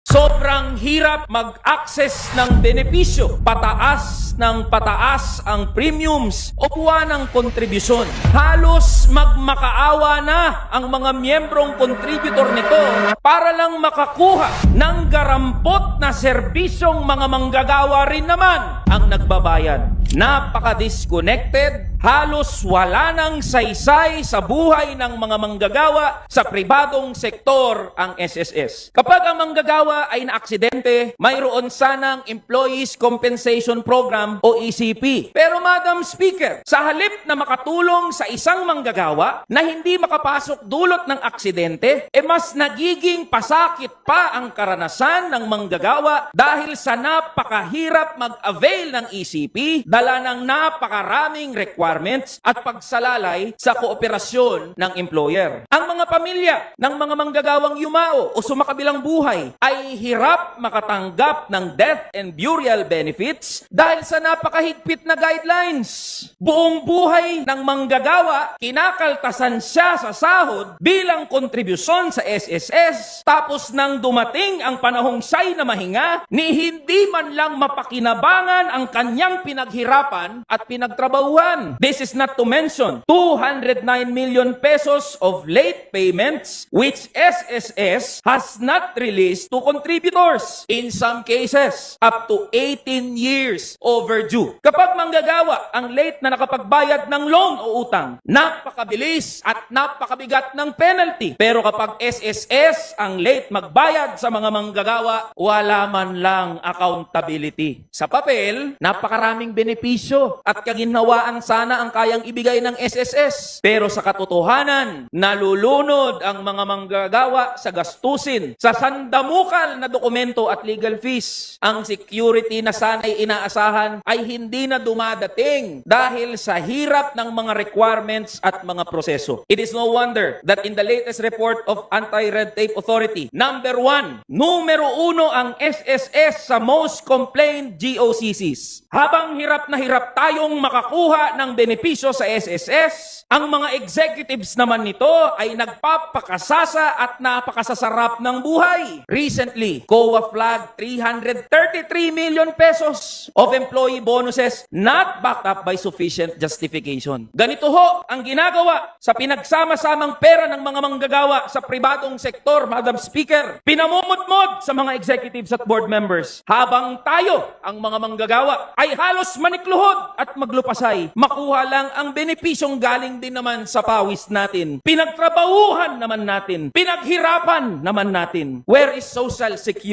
Sobrang hirap mag-access ng benepisyo. Pataas ng pataas ang premiums o buwan ng kontribusyon. Halos magmakaawa na ang mga miyembrong contributor nito para lang makakuha ng garampot na serbisyong mga manggagawa rin naman ang nagbabayad. Napaka-disconnected, halos wala nang saysay sa buhay ng mga manggagawa sa pribadong sektor ang SSS. Kapag ang manggagawa ay naaksidente, mayroon sanang Employees Compensation Program o ECP. Pero Madam Speaker, sa halip na makatulong sa isang manggagawa na hindi makapasok dulot ng aksidente, mas nagiging pasakit pa ang karanasan ng manggagawa dahil sa napakahirap mag-avail ng ECP, dala ng napakaraming requirements at pagsalalay sa kooperasyon ng employer. Ang mga pamilya ng mga manggagawang yumao o sumakabilang buhay ay hirap makatanggap ng death and burial benefits dahil sa napakahigpit na guidelines. Buong buhay ng manggagawa, kinakaltasan siya sa sahod bilang kontribusyon sa SSS, tapos nang dumating ang panahong siya'y na mahinga, ni hindi man lang mapakinabangan ang kanyang pinaghirapan at pinagtrabahuhan. This is not to mention 209 million pesos of late payments which SSS has not released to contributors. In some cases, up to 18 years overdue. Kapag manggagawa ang late na nakapagbayad ng loan o utang, napakabilis at napakabigat ng penalty. Pero kapag SSS ang late magbayad sa mga manggagawa, wala man lang accountability. Sa papel, napakaraming benepisyo at kaginhawaan sana ang kayang ibigay ng SSS. Pero sa katotohanan, nalulunod ang mga manggagawa sa gastusin, sa sandamukal na dokumento at legal fees. Ang security na sana'y inaasahan ay hindi na dumadating dahil sa hirap ng mga requirements at mga proseso. It is no wonder that in the latest report of Anti-Red Tape Authority, numero 1 ang SSS sa most complained GOCCs. Habang hirap na hirap tayong makakuha ng benepisyo sa SSS, ang mga executives naman nito ay nagpapakasasa at napakasasarap ng buhay. Recently, COA flagged 333 million pesos of employee bonuses not backed up by sufficient justification. Ganito ho ang ginagawa sa pinagsama-samang pera ng mga manggagawa sa pribadong sektor, Madam Speaker. Pinamumutmod sa mga executives at board members. Habang tayo, ang mga manggagawa, ay halos manikluhod at maglupasay. Makuha lang ang benepisyong galing din naman sa pawis natin. Pinagtrabahuhan naman natin. Pinaghirapan naman natin. Where is social security?